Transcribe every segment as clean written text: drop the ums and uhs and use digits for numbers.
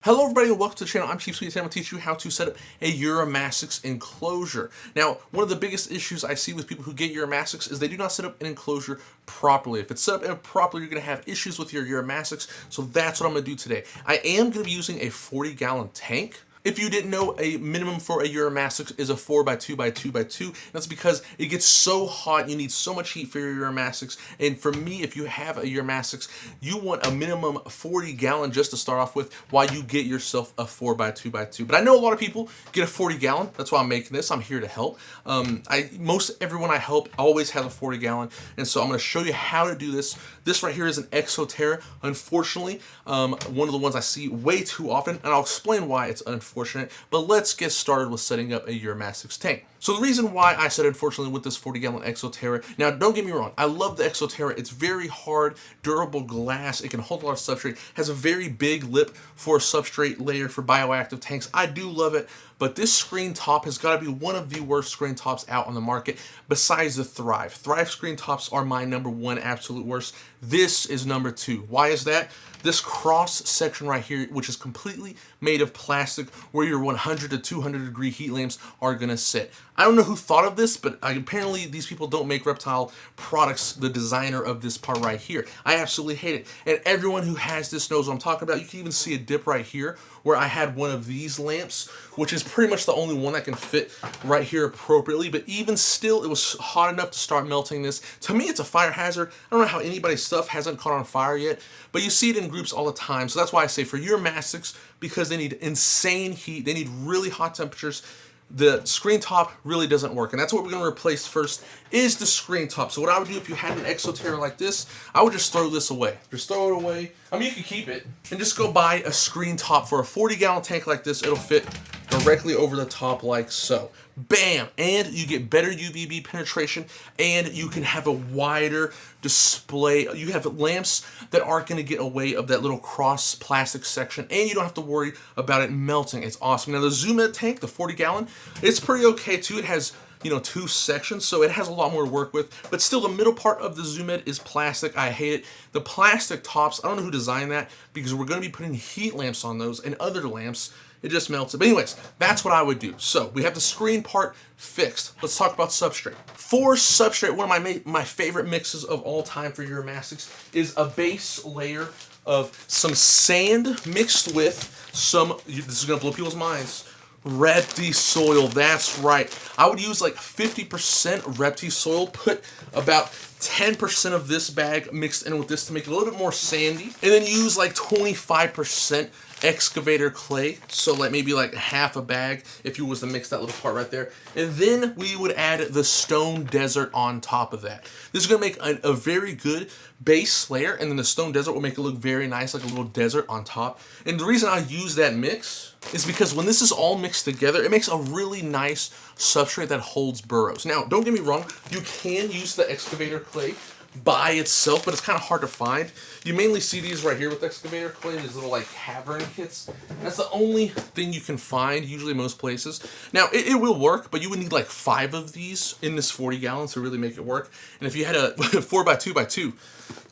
Hello everybody and welcome to the channel. I'm Chief Sweet and I'm going to teach you how to set up a Uromastyx enclosure. Now, one of the biggest issues I see with people who get Uromastyx is they do not set up an enclosure properly. If it's set up improperly, you're going to have issues with your Uromastyx, so that's what I'm going to do today. I am going to be using a 40-gallon tank. If you didn't know, a minimum for a Uromastyx is a 4x2x2x2. That's because it gets so hot, you need so much heat for your Uromastyx. And for me, if you have a Uromastyx, you want a minimum 40-gallon just to start off with while you get yourself a 4x2x2. But I know a lot of people get a 40-gallon. That's why I'm making this. I'm here to help. Most everyone I help always has a 40-gallon. And so I'm going to show you how to do this. This right here is an Exoterra. Unfortunately, one of the ones I see way too often, and I'll explain why it's unfortunate, but let's get started with setting up a Uromastyx tank. So the reason why I said unfortunately with this 40-gallon Exoterra, now don't get me wrong, I love the Exoterra. It's very hard, durable glass. It can hold a lot of substrate, has a very big lip for a substrate layer for bioactive tanks. I do love it, but this screen top has got to be one of the worst screen tops out on the market besides the Thrive. Thrive screen tops are my #1 absolute worst. This is #2. Why is that? This cross section right here, which is completely made of plastic, where your 100 to 200 degree heat lamps are gonna sit. I don't know who thought of this, but apparently these people don't make Reptile products, the designer of this part right here. I absolutely hate it. And everyone who has this knows what I'm talking about. You can even see a dip right here where I had one of these lamps, which is pretty much the only one that can fit right here appropriately. But even still, it was hot enough to start melting this. To me, it's a fire hazard. I don't know how anybody's stuff hasn't caught on fire yet, but you see it in groups all the time. So that's why I say for Uromastyx, because they need insane heat, they need really hot temperatures, the screen top really doesn't work. And that's what we're going to replace first, is the screen top. So what I would do if you had an Exoterra like this, I would just throw this away. Just throw it away. I mean, you can keep it and just go buy a screen top. For a 40-gallon tank like this, it'll fit directly over the top like so. Bam! And you get better UVB penetration, and you can have a wider display. You have lamps that aren't going to get away of that little cross plastic section, and you don't have to worry about it melting. It's awesome. Now the Zoom tank, the 40-gallon, it's pretty okay too. It has, you know, 2 sections, so it has a lot more to work with, but still the middle part of the Zoom is plastic. I hate it. The plastic tops, I don't know who designed that, because we're going to be putting heat lamps on those and other lamps. It just melts it. But anyways, that's what I would do. So we have the screen part fixed. Let's talk about substrate. For substrate, one of my favorite mixes of all time for Uromastyx is a base layer of some sand mixed with some, this is going to blow people's minds, Repti soil. That's right. I would use like 50% Repti soil, put about 10% of this bag mixed in with this to make it a little bit more sandy, and then use like 25% excavator clay, so like maybe like half a bag if you was to mix that little part right there. And then we would add the stone desert on top of that. This is going to make a very good base layer, and then the stone desert will make it look very nice, like a little desert on top. And the reason I use that mix is because when this is all mixed together, it makes a really nice substrate that holds burrows. Now, don't get me wrong, you can use the excavator clay by itself, but it's kind of hard to find. You mainly see these right here with excavator clay, these little like cavern kits. That's the only thing you can find usually most places. Now it will work, but you would need like 5 of these in this 40 gallons to really make it work. And if you had a 4x2x2,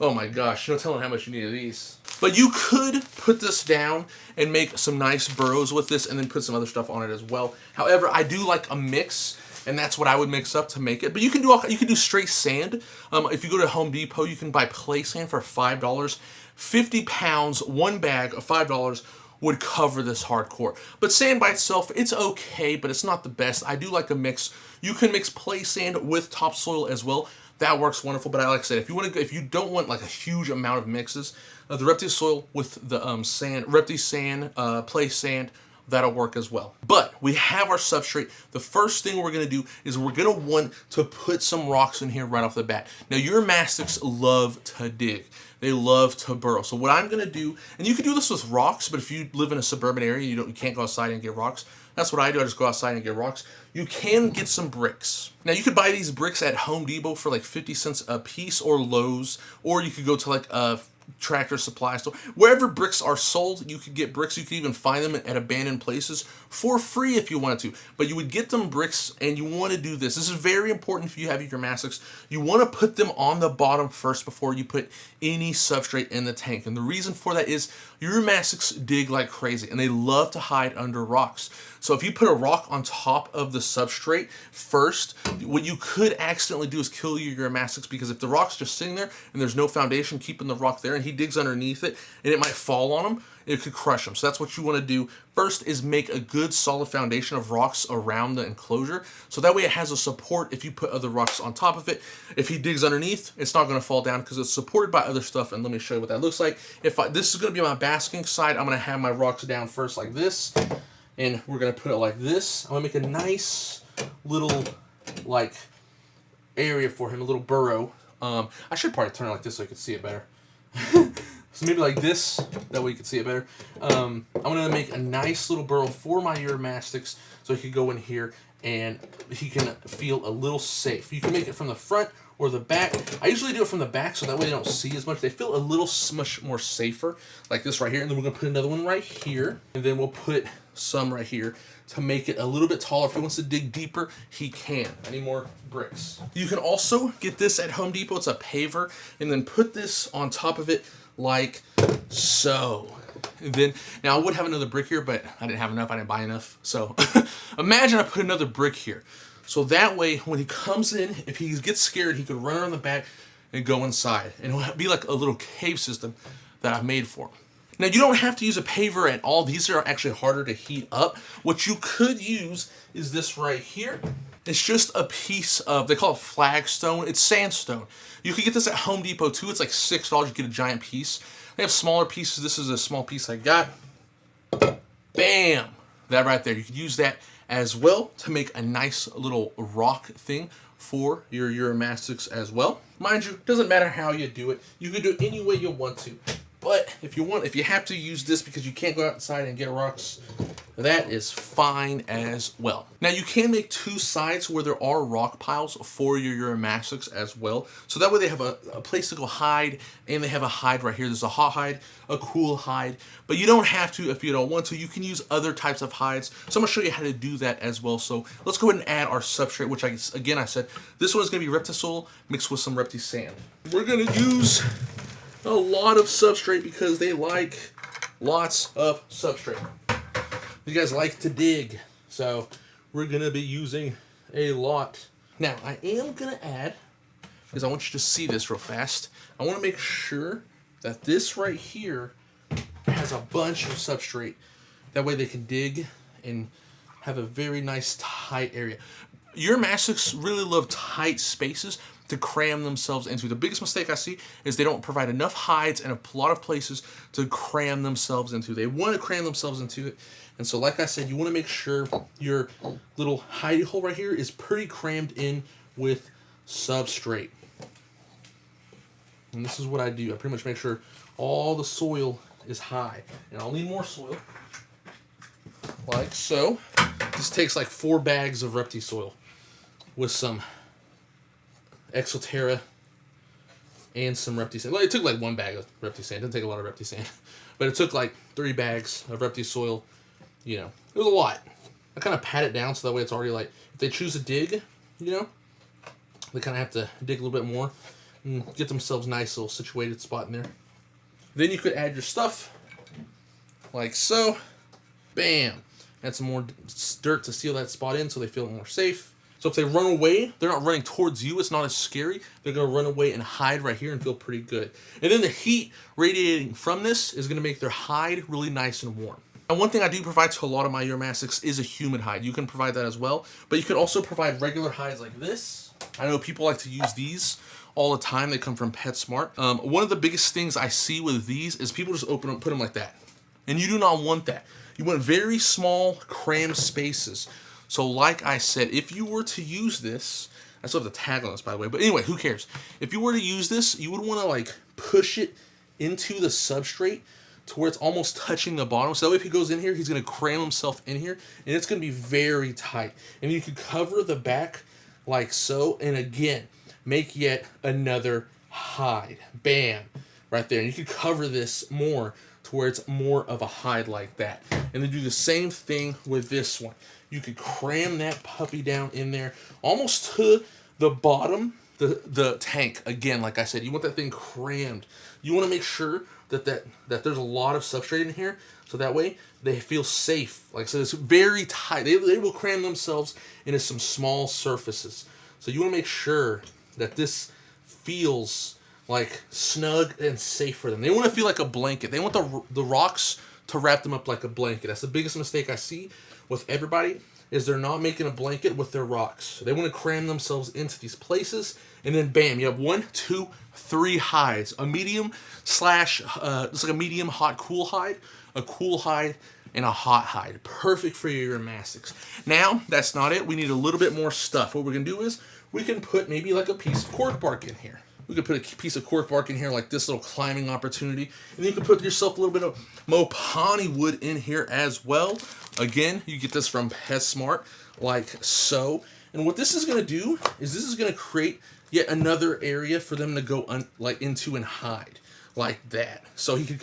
oh my gosh, no telling how much you need of these. But you could put this down and make some nice burrows with this and then put some other stuff on it as well. However, I do like a mix, and that's what I would mix up to make it. But you can do straight sand. If you go to Home Depot, you can buy play sand for $5. 50 pounds, 1 bag of $5 would cover this hardcore. But sand by itself, it's okay, but it's not the best. I do like a mix. You can mix play sand with topsoil as well. That works wonderful. But like I said, if you don't want like a huge amount of mixes, the Repti soil with the sand, Repti sand, play sand, that'll work as well. But we have our substrate. The first thing we're going to do is we're going to want to put some rocks in here right off the bat. Now, Uromastyx love to dig. They love to burrow. So what I'm going to do, and you can do this with rocks, but if you live in a suburban area, you can't go outside and get rocks. That's what I do. I just go outside and get rocks. You can get some bricks. Now, you could buy these bricks at Home Depot for like 50 cents a piece or Lowe's, or you could go to like a Tractor Supply store, wherever bricks are sold, you could get bricks. You could even find them at abandoned places for free if you wanted to. But you would get them bricks, and you want to do this. This is very important if you have Uromastyx. You want to put them on the bottom first before you put any substrate in the tank. And the reason for that is Uromastyx dig like crazy, and they love to hide under rocks. So if you put a rock on top of the substrate first, what you could accidentally do is kill your Uromastyx, because if the rock's just sitting there and there's no foundation keeping the rock there, and he digs underneath it and it might fall on him, it could crush him. So that's what you want to do first, is make a good solid foundation of rocks around the enclosure, so that way it has a support if you put other rocks on top of it. If he digs underneath, it's not going to fall down because it's supported by other stuff. And let me show you what that looks like. This is going to be my basking side, I'm going to have my rocks down first like this, and we're going to put it like this. I'm going to make a nice little like area for him, a little burrow. I should probably turn it like this so you can see it better. So maybe like this, that way you can see it better. I'm going to make a nice little burrow for my Uromastyx so he can go in here and he can feel a little safe. You can make it from the front or the back. I usually do it from the back so that way they don't see as much. They feel a little much more safer, like this right here. And then we're going to put another one right here. And then we'll put some right here to make it a little bit taller. If he wants to dig deeper, he can. I need more bricks. You can also get this at Home Depot. It's a paver. And then put this on top of it like so. And then, now I would have another brick here, but I didn't have enough. I didn't buy enough. So imagine I put another brick here. So that way, when he comes in, if he gets scared, he could run around the back and go inside. And it'll be like a little cave system that I've made for him. Now, you don't have to use a paver at all. These are actually harder to heat up. What you could use is this right here. It's just a piece of, they call it flagstone. It's sandstone. You can get this at Home Depot too. It's like $6. You get a giant piece. They have smaller pieces. This is a small piece I got. Bam! That right there. You could use that as well to make a nice little rock thing for your Uromastyx as well. Mind you, it doesn't matter how you do it. You can do it any way you want to. But if you have to use this because you can't go outside and get rocks, that is fine as well. Now you can make two sides where there are rock piles for your Uromastyx as well. So that way they have a place to go hide, and they have a hide right here. There's a hot hide, a cool hide, but you don't have to if you don't want to. You can use other types of hides. So I'm gonna show you how to do that as well. So let's go ahead and add our substrate, which I said, this one is gonna be Reptisoil mixed with some Repti sand. We're gonna use a lot of substrate because they like lots of substrate. You guys like to dig, so we're gonna be using a lot. Now I am gonna add, because I want you to see this real fast, I want to make sure that this right here has a bunch of substrate. That way they can dig and have a very nice tight area. Uromastyx really love tight spaces to cram themselves into. The biggest mistake I see is they don't provide enough hides and a lot of places to cram themselves into. They want to cram themselves into it. And so like I said, you want to make sure your little hidey hole right here is pretty crammed in with substrate. And this is what I do. I pretty much make sure all the soil is high. And I'll need more soil. Like so. This takes like 4 bags of Repti soil with some Exoterra and some Repti sand. Well, it took like 1 bag of Repti sand. It didn't take a lot of Repti sand. But it took like 3 bags of Repti soil. You know, it was a lot. I kind of pat it down so that way it's already like, if they choose to dig, you know, they kind of have to dig a little bit more and get themselves a nice little situated spot in there. Then you could add your stuff like so. Bam. Add some more dirt to seal that spot in so they feel more safe. So if they run away, they're not running towards you. It's not as scary. They're going to run away and hide right here and feel pretty good. And then the heat radiating from this is going to make their hide really nice and warm. And one thing I do provide to a lot of my Uromastyx is a humid hide. You can provide that as well. But you can also provide regular hides like this. I know people like to use these all the time. They come from PetSmart. One of the biggest things I see with these is people just open them, put them like that. And you do not want that. You want very small, crammed spaces. So like I said, if you were to use this, I still have the tag on this, by the way, but anyway, who cares? If you were to use this, you would want to like push it into the substrate to where it's almost touching the bottom. So that way if he goes in here, he's going to cram himself in here, and it's going to be very tight. And you can cover the back like so, and again, make yet another hide. Bam. right there. And you can cover this more to where it's more of a hide like that. And then do the same thing with this one. You could cram that puppy down in there almost to the bottom, the tank. Again, like I said, you want that thing crammed. You want to make sure that there's a lot of substrate in here, so that way they feel safe. Like I said, it's very tight. They will cram themselves into some small surfaces. So you want to make sure that this feels like snug and safe for them. They want to feel like a blanket. They want the rocks to wrap them up like a blanket. That's the biggest mistake I see with everybody, is they're not making a blanket with their rocks. They want to cram themselves into these places, and then bam, you have 1, 2, 3 hides. A medium slash, it's like a medium hot cool hide, a cool hide, and a hot hide. Perfect for your Uromastyx. Now, that's not it. We need a little bit more stuff. What we're going to do is, we can put maybe like a piece of cork bark in here. We could put a piece of cork bark in here, like this little climbing opportunity. And then you can put yourself a little bit of Mopani wood in here as well. Again, you get this from PetSmart, like so. And what this is going to do is this is going to create yet another area for them to go into and hide, like that. So he could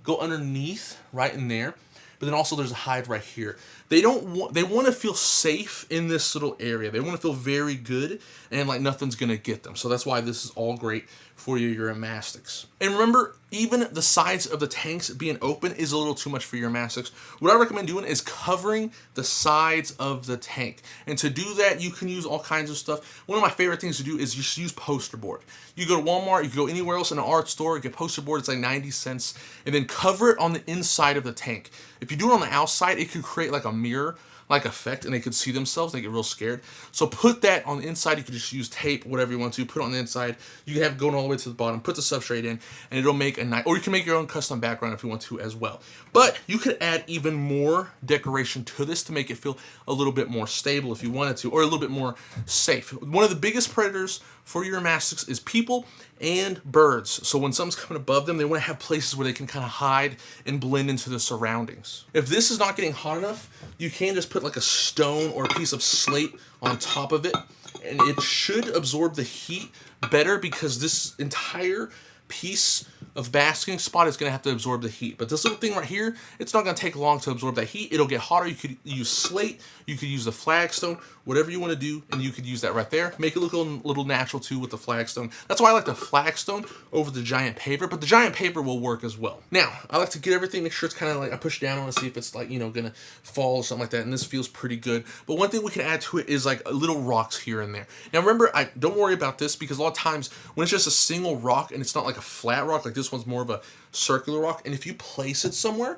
go underneath right in there. But then also there's a hide right here. They want to feel safe in this little area. They want to feel very good and like nothing's going to get them. So that's why this is all great for your Uromastyx. And remember, even the sides of the tanks being open is a little too much for your Uromastyx. What I recommend doing is covering the sides of the tank. And to do that, you can use all kinds of stuff. One of my favorite things to do is just use poster board. You go to Walmart, you can go anywhere else in an art store, get poster board, it's like 90 cents, and then cover it on the inside of the tank. If you do it on the outside, it could create like a mirror like effect and they could see themselves, they get real scared. So put that on the inside. You could just use tape, whatever you want to, put it on the inside. You can have it going all the way to the bottom, put the substrate in, and it'll make a nice, or you can make your own custom background if you want to as well. But you could add even more decoration to this to make it feel a little bit more stable if you wanted to, or a little bit more safe. One of the biggest predators for your Uromastyx is people and birds. So when something's coming above them, they want to have places where they can kind of hide and blend into the surroundings. If this is not getting hot enough, you can just put like a stone or a piece of slate on top of it, and it should absorb the heat better because this entire piece of basking spot is going to have to absorb the heat. But this little thing right here, it's not going to take long to absorb that heat. It'll get hotter. You could use slate, you could use the flagstone, whatever you want to do, and you could use that right there. Make it look a little natural too with the flagstone. That's why I like the flagstone over the giant paver, but the giant paver will work as well. Now, I like to get everything, make sure it's kind of like, I push down on it to see if it's like, you know, going to fall or something like that, and this feels pretty good. But one thing we can add to it is like little rocks here and there. Now remember, don't worry about this because a lot of times when it's just a single rock and it's not like a flat rock, like this one's more of a circular rock, and if you place it somewhere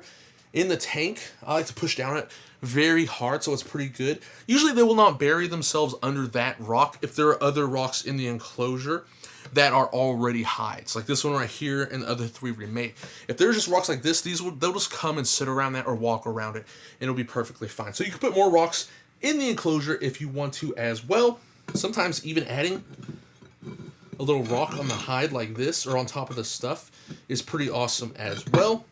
in the tank, I like to push down it very hard so it's pretty good. Usually they will not bury themselves under that rock if there are other rocks in the enclosure that are already hides, like this one right here and the other 3 remade. If there's just rocks like this, they'll just come and sit around that or walk around it, and it'll be perfectly fine. So you can put more rocks in the enclosure if you want to as well. Sometimes even adding a little rock on the hide like this or on top of the stuff is pretty awesome as well,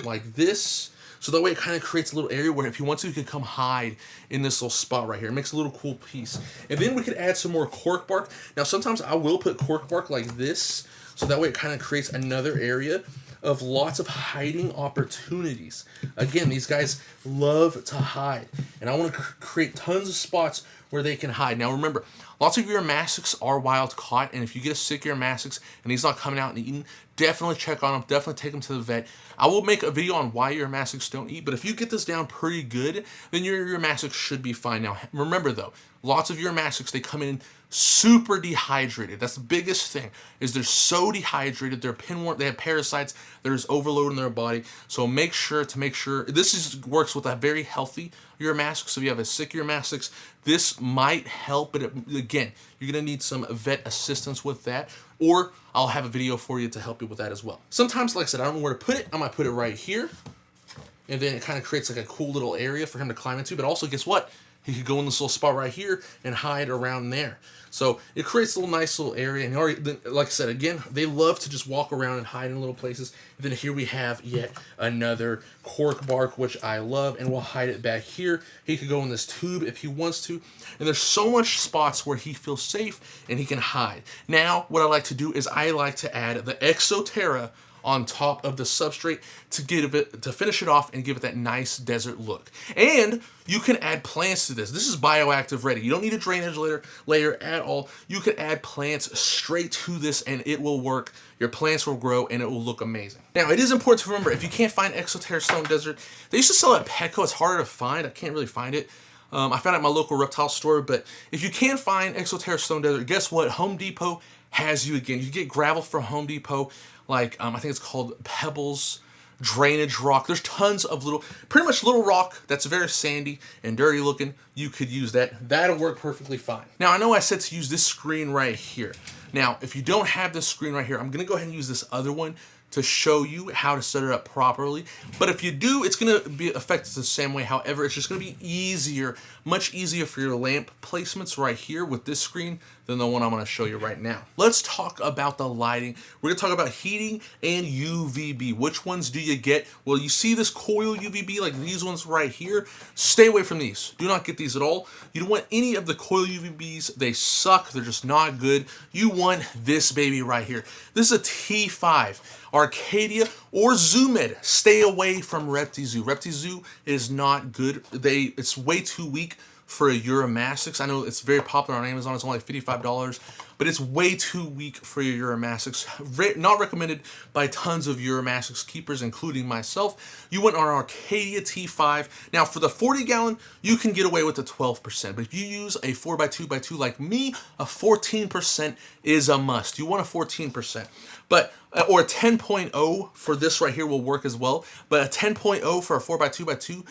like this. So that way it kind of creates a little area where if you want to, you can come hide in this little spot right here. It makes a little cool piece. And then we could add some more cork bark. Now sometimes I will put cork bark like this, so that way it kind of creates another area of lots of hiding opportunities. Again, these guys love to hide, and I want to create tons of spots where they can hide. Now remember, lots of your Uromastyx are wild caught, and if you get a sick Uromastyx and he's not coming out and eating, definitely check on him, definitely take him to the vet. I will make a video on why your Uromastyx don't eat, but if you get this down pretty good, then your Uromastyx should be fine. Now remember though, lots of Uromastyx, they come in super dehydrated. That's the biggest thing, is they're so dehydrated, they're pinworm, they have parasites, there's overload in their body. So make sure this works with a very healthy Uromastyx. So if you have a sick Uromastyx, this might help, but again, you're gonna need some vet assistance with that, or I'll have a video for you to help you with that as well. Sometimes, like I said, I don't know where to put it. I might put it right here, and then it kind of creates like a cool little area for him to climb into. But also, guess what? he could go in this little spot right here and hide around there. So it creates a little nice little area. And already, like I said, again, they love to just walk around and hide in little places. And then here we have yet another cork bark, which I love, and we'll hide it back here. He could go in this tube if he wants to. And there's so much spots where he feels safe and he can hide. Now, what I like to do is I like to add the Exoterra on top of the substrate to finish it off and give it that nice desert look. And you can add plants to this. This is bioactive ready. You don't need a drainage layer at all. You can add plants straight to this and it will work. Your plants will grow and it will look amazing. Now, it is important to remember, if you can't find Exoterra Stone Desert, they used to sell it at Petco. It's harder to find. I can't really find it. I found it at my local reptile store, but if you can't find Exoterra Stone Desert, guess what? Home Depot has you again. You get gravel from Home Depot, like I think it's called Pebbles drainage rock. There's tons of pretty much little rock that's very sandy and dirty looking. You could use that. That'll work perfectly fine. Now, I know I said to use this screen right here. Now, if you don't have this screen right here, I'm gonna go ahead and use this other one to show you how to set it up properly. But if you do, it's gonna be affected the same way. However, it's just gonna be easier, much easier for your lamp placements right here with this screen than the one I'm gonna show you right now. Let's talk about the lighting. We're gonna talk about heating and UVB. Which ones do you get? Well, you see this coil UVB, like these ones right here. Stay away from these. Do not get these at all. You don't want any of the coil UVBs. They suck, they're just not good. You want this baby right here. This is a T5. Arcadia or Zoomed. Stay away from ReptiZoo. ReptiZoo is not good. It's way too weak for a Uromastyx. I know it's very popular on Amazon. It's only $55, but it's way too weak for your Uromastyx. Not recommended by tons of Uromastyx keepers, including myself. You want an Arcadia T5. Now, for the 40-gallon, you can get away with the 12%, but if you use a 4x2x2 like me, a 14% is a must. You want a 14%. But or a 10.0 for this right here will work as well. But a 10.0 for a 4x2x2,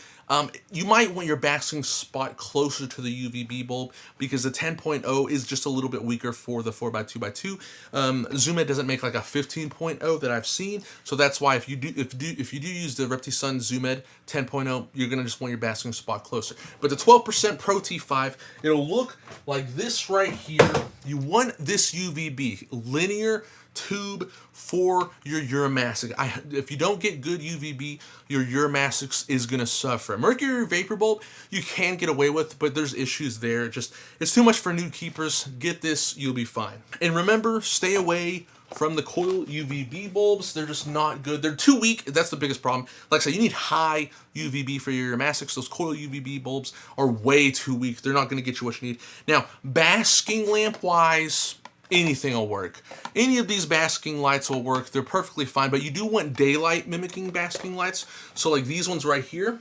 you might want your basking spot closer to the UVB bulb because the 10.0 is just a little bit weaker for the 4x2x2. Zoomed doesn't make like a 15.0 that I've seen, so that's why if you do use the ReptiSun Zoomed 10.0, you're gonna just want your basking spot closer. But the 12% Pro T5, it'll look like this right here. You want this UVB linear tube for your Uromastyx. If you don't get good UVB, your Uromastyx is going to suffer. Mercury vapor bulb you can get away with, but there's issues there. It's too much for new keepers. Get this, you'll be fine. And remember, stay away from the coil UVB bulbs. They're just not good. They're too weak. That's the biggest problem. Like I said, you need high UVB for your Uromastyx. Those coil UVB bulbs are way too weak. They're not going to get you what you need. Now, basking lamp wise, anything will work. Any of these basking lights will work. They're perfectly fine, but you do want daylight mimicking basking lights. So like these ones right here,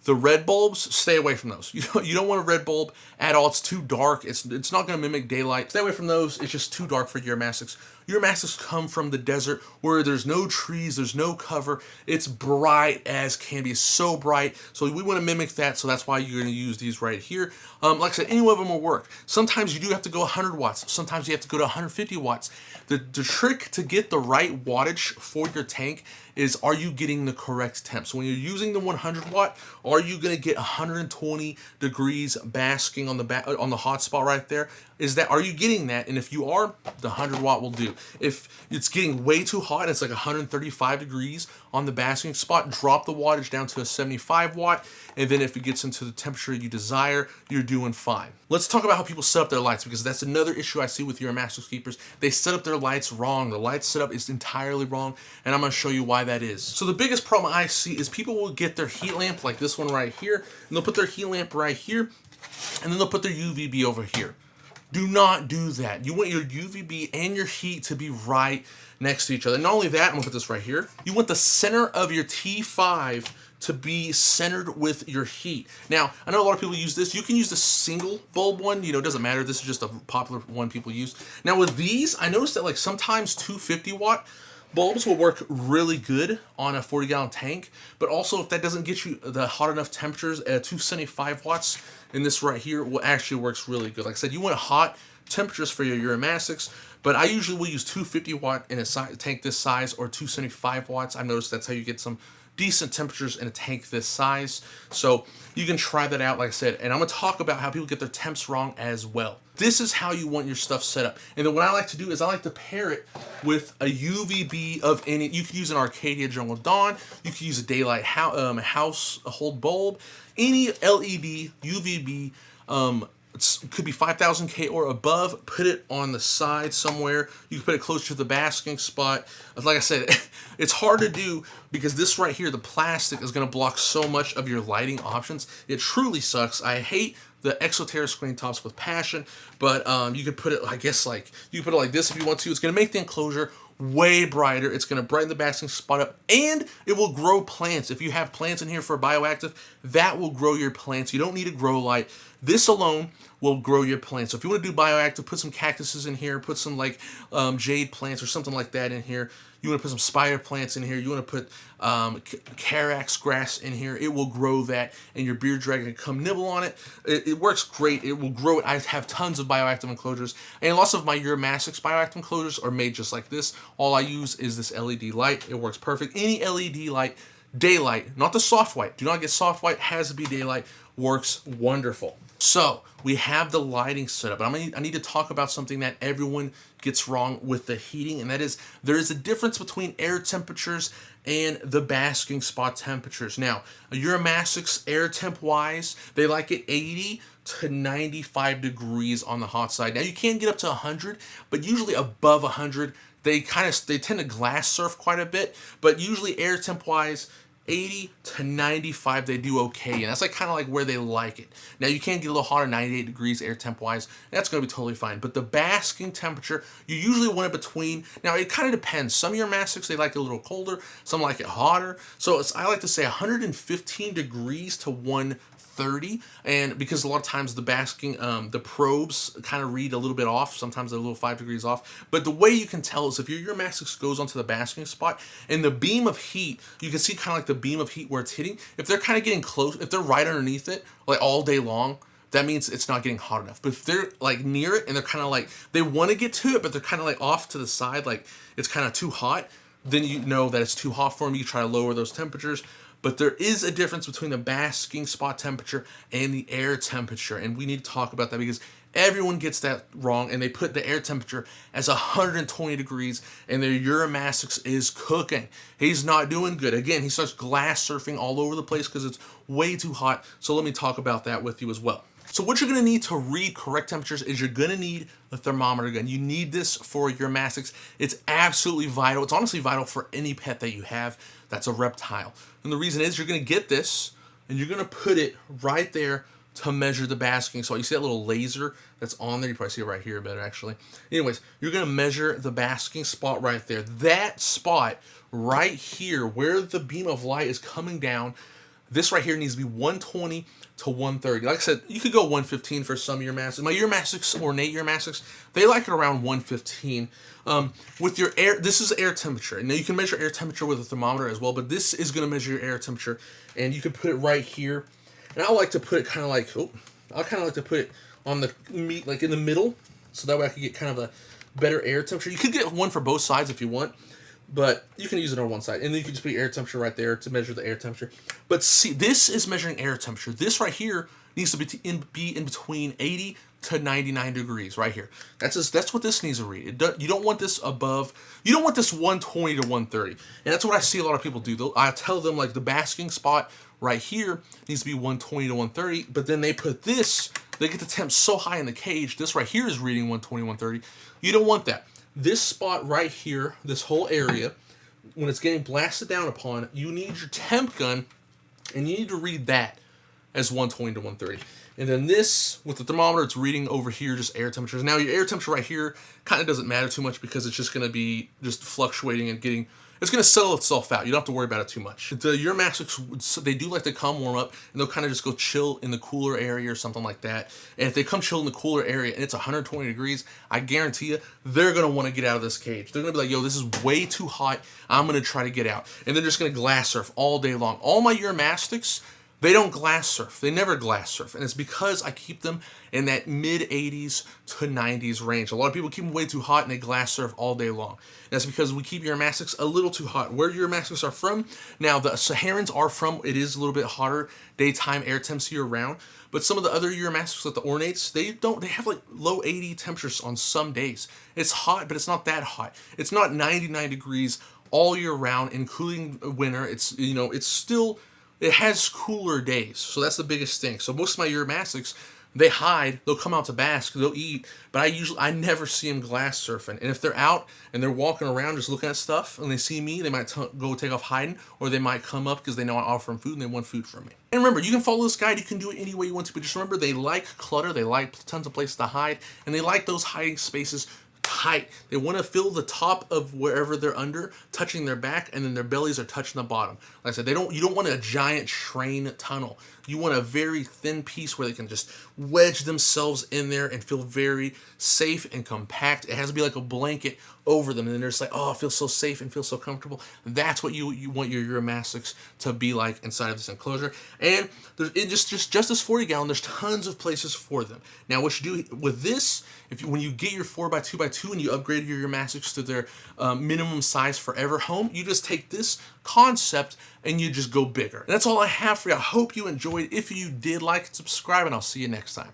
the red bulbs, stay away from those. You don't want a red bulb at all. It's too dark. It's not going to mimic daylight. Stay away from those. It's just too dark for your Uromastyx. Uromastyx come from the desert where there's no trees, there's no cover. It's bright as can be, so bright. So we want to mimic that, so that's why you're going to use these right here. Like I said, any one of them will work. Sometimes you do have to go 100 watts. Sometimes you have to go to 150 watts. The trick to get the right wattage for your tank is, are you getting the correct temp? So when you're using the 100 watt, are you going to get 120 degrees basking on the hot spot right there? Are you getting that? And if you are, the 100 watt will do. If it's getting way too hot, it's like 135 degrees on the basking spot, drop the wattage down to a 75 watt, and then if it gets into the temperature you desire, you're doing fine. Let's talk about how people set up their lights, because that's another issue I see with your Uromastyx keepers. They set up their lights wrong. The light setup is entirely wrong, and I'm going to show you why that is. So the biggest problem I see is people will get their heat lamp, like this one right here, and they'll put their heat lamp right here, and then they'll put their UVB over here. Do not do that. You want your UVB and your heat to be right next to each other. Not only that, I'm gonna put this right here. You want the center of your T5 to be centered with your heat. Now, I know a lot of people use this. You can use the single bulb one. You know, it doesn't matter. This is just a popular one people use. Now with these, I noticed that like sometimes 250 watt bulbs will work really good on a 40-gallon tank, but also if that doesn't get you the hot enough temperatures at 275 watts, and this right here will actually works really good. Like I said, you want hot temperatures for your Uromastyx, but I usually will use 250 watt in a tank this size, or 275 watts. I've noticed that's how you get some decent temperatures in a tank this size. So you can try that out, like I said, and I'm gonna talk about how people get their temps wrong as well. This is how you want your stuff set up. And then what I like to do is I like to pair it with a UVB of any. You could use an Arcadia Jungle Dawn. You could use a Daylight household bulb. Any LED, UVB, it could be 5000K or above. Put it on the side somewhere. You can put it closer to the basking spot. Like I said, it's hard to do because this right here, the plastic, is going to block so much of your lighting options. It truly sucks. I hate the Exoterra screen tops with passion, but you could put it, I guess, like, you can put it like this if you want to. It's going to make the enclosure way brighter. It's going to brighten the basking spot up, and it will grow plants. If you have plants in here for bioactive, that will grow your plants. You don't need a grow light. This alone will grow your plants. So if you want to do bioactive, put some cactuses in here, put some like jade plants or something like that in here. You want to put some spider plants in here. You want to put Carax grass in here. It will grow that, and your beard dragon can come nibble on it. It works great. It will grow it. I have tons of bioactive enclosures, and lots of my Uromastyx bioactive enclosures are made just like this. All I use is this LED light. It works perfect. Any LED light, daylight, not the soft white. Do not get soft white. Has to be daylight. Works wonderful. So we have the lighting set up. I need to talk about something that everyone gets wrong with the heating, and that is there is a difference between air temperatures and the basking spot temperatures. Now, Uromastyx air temp wise, they like it 80 to 95 degrees on the hot side. Now you can get up to 100, but usually above 100, they tend to glass surf quite a bit, but usually air temp wise, 80 to 95, they do okay, and that's like kind of like where they like it. Now you can get a little hotter, 98 degrees air temp wise, that's going to be totally fine. But the basking temperature, you usually want it between. Now it kind of depends. Some Uromastyx, they like it a little colder, some like it hotter. So I like to say 115 degrees to 130, and because a lot of times the basking, the probes kind of read a little bit off. Sometimes they're a little 5 degrees off. But the way you can tell is if your Uromastyx goes onto the basking spot and the beam of heat, you can see kind of like the beam of heat where it's hitting. If they're kind of getting close, if they're right underneath it, like all day long, that means it's not getting hot enough. But if they're like near it and they're kind of like, they want to get to it, but they're kind of like off to the side, like it's kind of too hot, then you know that it's too hot for them. You try to lower those temperatures. But there is a difference between the basking spot temperature and the air temperature, and we need to talk about that because everyone gets that wrong, and they put the air temperature as 120 degrees, and their Uromastyx is cooking. He's not doing good. Again, he starts glass surfing all over the place because it's way too hot, so let me talk about that with you as well. So what you're going to need to read correct temperatures is you're going to need a thermometer gun. You need this for your Uromastyx. It's absolutely vital. It's honestly vital for any pet that you have that's a reptile. And the reason is you're going to get this and you're going to put it right there to measure the basking spot. You see that little laser that's on there? You probably see it right here better actually. Anyways, you're going to measure the basking spot right there. That spot right here where the beam of light is coming down, this right here needs to be 120 to 130. Like I said, you could go 115 for some Uromastyx. My Uromastyx, ornate Uromastyx, they like it around 115. With your air, this is air temperature. Now you can measure air temperature with a thermometer as well, but this is going to measure your air temperature, and you can put it right here. And I like to put it kind of like, I kind of like to put it on the meat, like in the middle, so that way I can get kind of a better air temperature. You could get one for both sides if you want, but you can use it on one side, and then you can just put your air temperature right there to measure the air temperature. But see, this is measuring air temperature. This right here needs to be in between 80 to 99 degrees right here. That's what this needs to read. You don't want this above. You don't want this 120 to 130, and that's what I see a lot of people do. I tell them like the basking spot right here needs to be 120 to 130, but then they put this. They get the temp so high in the cage. This right here is reading 120, 130. You don't want that. This spot right here, this whole area, when it's getting blasted down upon, you need your temp gun, and you need to read that as 120 to 130. And then this, with the thermometer, it's reading over here just air temperatures. Now your air temperature right here kind of doesn't matter too much because it's just going to be just fluctuating and it's going to settle itself out. You don't have to worry about it too much. The Uromastyx, they do like to come warm up, and they'll kind of just go chill in the cooler area or something like that. And if they come chill in the cooler area and it's 120 degrees, I guarantee you, they're going to want to get out of this cage. They're going to be like, yo, this is way too hot. I'm going to try to get out. And they're just going to glass surf all day long. All my Uromastyx, They don't glass surf. They never glass surf. And it's because I keep them in that mid 80s to 90s range. A lot of people keep them way too hot and they glass surf all day long. And that's because we keep Uromastyx a little too hot. Where Uromastyx are from, now the Saharans are from, it is a little bit hotter daytime air temps year round. But some of the other Uromastyx, like the ornates, they have like low 80 temperatures on some days. It's hot, but it's not that hot. It's not 99 degrees all year round, including winter. It's, you know, it's still, it has cooler days, so that's the biggest thing. So most of my Uromastyx, they hide, they'll come out to bask, they'll eat, but I never see them glass surfing. And if they're out and they're walking around just looking at stuff and they see me, they might go take off hiding, or they might come up because they know I offer them food and they want food from me. And remember, you can follow this guide, you can do it any way you want to, but just remember, they like clutter, they like tons of places to hide, and they like those hiding spaces tight. They want to feel the top of wherever they're under touching their back, and then their bellies are touching the bottom. Like I said, you don't want a giant train tunnel. You want a very thin piece where they can just wedge themselves in there and feel very safe and compact. It has to be like a blanket over them, and then they're just like, oh, it feels so safe and feels so comfortable. That's what you want your Uromastyx to be like inside of this enclosure. And there's just this 40 gallon, there's tons of places for them. Now, what you do with this, when you get your 4x2x2 and you upgrade your Uromastyx to their minimum size forever home, you just take this concept and you just go bigger. And that's all I have for you. I hope you enjoyed. If you did, like and subscribe, and I'll see you next time.